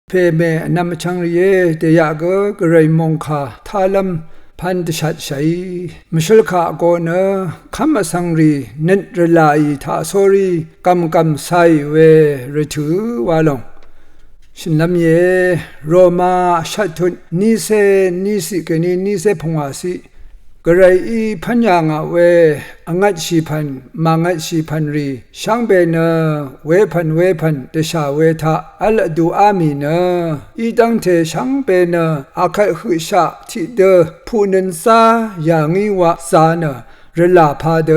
เพเมนำชังเยเตยากกระไรมงคาทาลัมพันตชัดใช้มชลขาโกเนคำสังรีนิดระลายทาโซรีกำไซเวรถือวาลงฉันลำเยโรมาชัดทุนนิสิกนีนิเซพงอาสิกระไรพันยางเวอัดชีพันมังชีพันรีช่างเบเนเวพันเดชาเวทาอัลดูอามีเนอีดังเทช่างเบเนอาคัดหุชาที่เดผู้นันซาอย่างนี้วะซาเนรลาพาเด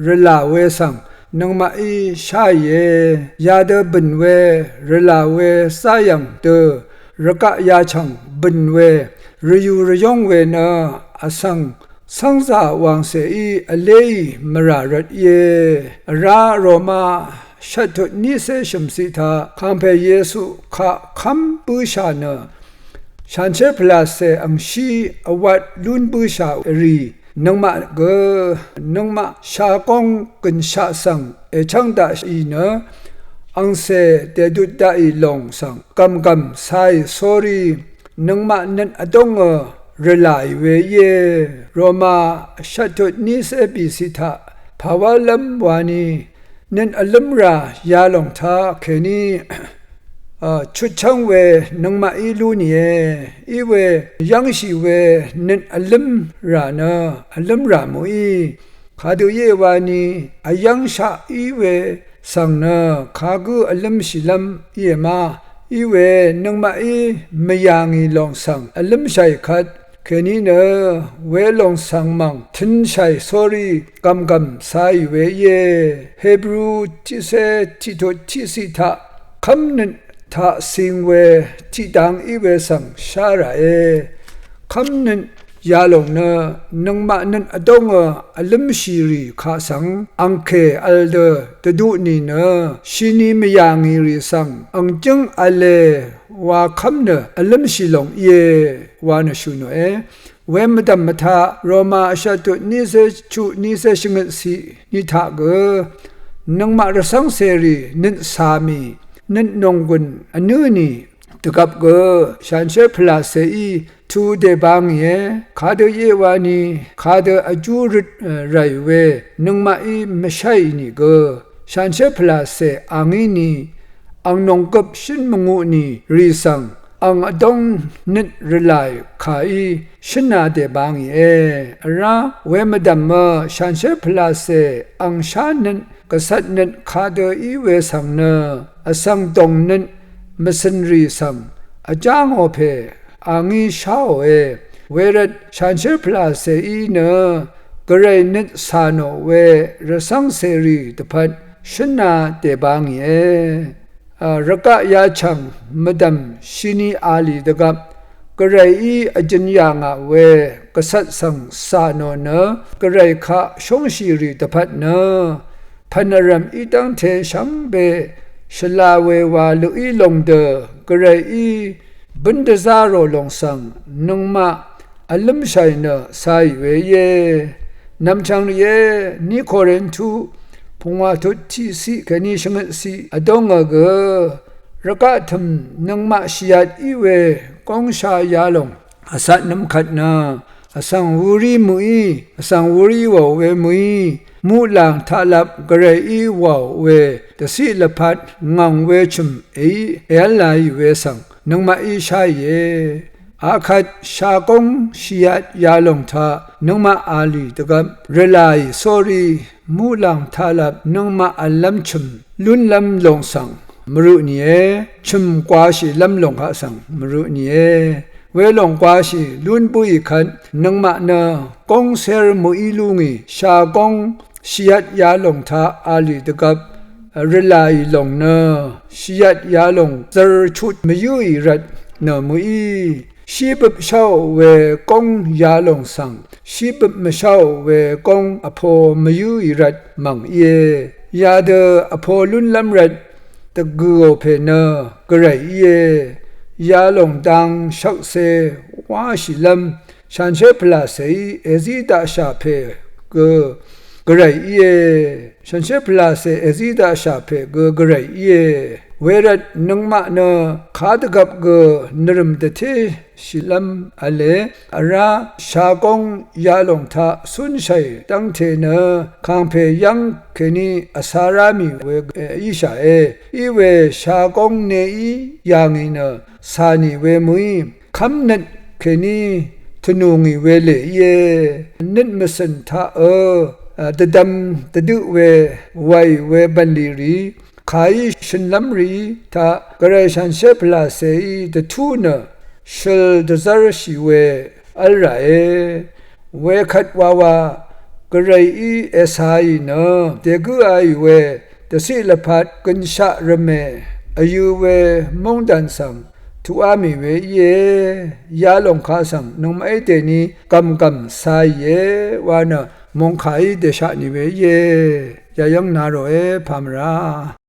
รลาเวสังนังมาอีชายเยยาเดบินเวรลาเวสายังเดระกะยาชังบินเวรยูระยองเวเนอสังสังสาวางเสียอเลมรารัดเยราโรมาชัดนิเสชมสิทาคัมเพเยซูข้าคัมปุชาเนฉันเชพลาเสอังชีอวัดลุนปุชารีนังมาชากงกันชาสังช่างดาอีเนอังเสเตดุดาอีลงสังกำไซสอรีนังมานันอดงรลายเวเยโรมาชัดนิเสปิสิทาภาวะลัมวานีนันอลัมรายาลงทาเคนีชุดช่างเวนังมาอีลูนีอีเวยังชีเวนันอลัมรานะอลัมรามุอีข้าดูเยวานีอายังชาอีเวสังนะข้ากูอลัมชิลัมเยมาอีเวนังมาอีไม่ยังอีลงสังอลัมชัยขัดแค่นี้เนเวลงสังมังทินชัยสอรีกำไซเวเยเฮบรูทิเซทิโตทิสิทาคำนั้นทาสิงเวทิดังอีเวสังชาระคำนั้นยาลงนังมานั้นอดงอลัมชีรีข้าสังอังเคอัลเดตดูนีเนชินีไม่ยังอีริสังอังจังอเลว่าคำเนอลัมชิลงเยวานชุนเวมดัมมทาโรมาชัตุนิเซชุนิเซชงสีนิทากนังมารสังเสรีนินสามีนินนงกุนอนุนีตุกับฉันเชพลาเซอีทูเดบังเยข้าเดเยวานีข้าเดอจูริไรเวนังมาอีไม่ใช่นี่ฉันเชพลาเซอังอินีอังนงกับชินมงูนีรีสังอังอดงนิดรลายข้าอีชินาเดบังเยระเวมดัมมาฉันเชพลาเซอังชานันกษัตริย์นันข้าเดอีเวสังเนอสังตงนันมสันรีสังอาจางโอเพอังอีชาวเวรัดฉันเชพลาเซอีเนกระไรนิดสานเวรสังเสรีตพัดชนะเตบังเยรักยาชังมดัมชินีอาลีดกับกระไรอจัญญางเวกษัตริย์สังสานเนกระไรข้าชงชีรีตพัดเนพันรำอีตั้งเทชังเบชลาเววาลุอีลงเดกระไรบันเดซาโรลงสังนังมาอัลลัมชัยเนไซเวเยนำชังเยนิโคเรนทูพงว่าทุติสิแค่นี้ชงสิอดงรักธรรมนังมาชียดอีเวกองชายาลงอาศัยน้ำขัดนาอาสังวุรีมุยอาสังวุรีวเวมุยมูหลังทาลับกระไรอีวเวตสิลพัดงังเวชุมเอลลายเวสังนังมาอีชายเยอาคัดชากงชียดยาลงทานังมาอาลีตกับเรลายสอรีมูหลังทาลับนังมาอัลลัมชุมลุนลัมลงสังมรุเนียชุมกว่าชีลัมลงหาสังมรุเนียเวลงกว่าชีลุนปุยขันนังมาเนกงเซรมุอีลุงีชากงชียดยาลงทาอาลีตกับเรลายลงเนชียดยาลงเจอชุดไม่ยุยรัดเนมุอีชีบเช่าเวกงยาลงสังชีบไม่เช่าเวกงอโพไม่ยุยรัดมังเยยาเดอโพลุนลัมรัดตะกูเพเนกระไรเยยาลงดังชักเซวาชิลัมฉันเชพลาเซเอซิตาชาเพกระไรเยฉันเชพลาเซเอซิตาชาเพกระไรเย เวรัดนังมาเนขาดกับกนรมเดเทชิลัมอเลอาราชากงยาลงทาสุนชัยตั้งเทเนคังเพยังเคนีอาสารามีเวอิชาอีเวชากงเนอียังอินสานีเวมุยคำนัดเคนีทนุงีเวเลเยนิดมสันทาตะดำตะดุเวไวเวบันลีรีขายฉันลำรีถ้ากระชันเชฟลาเซอีตะทูนชิลดซาร์ชิเวอัลไรเวขัดวาวากระอีเอสไอเนเดกุไอเวตะสิลพัดกันชะระเมอายุเวมงดันสังทุอามีเวเยยาลงข้าสังนงไม่เตนีกำสายเยวานะมงขายเดชะนิเวเยยายังนาโรพามรา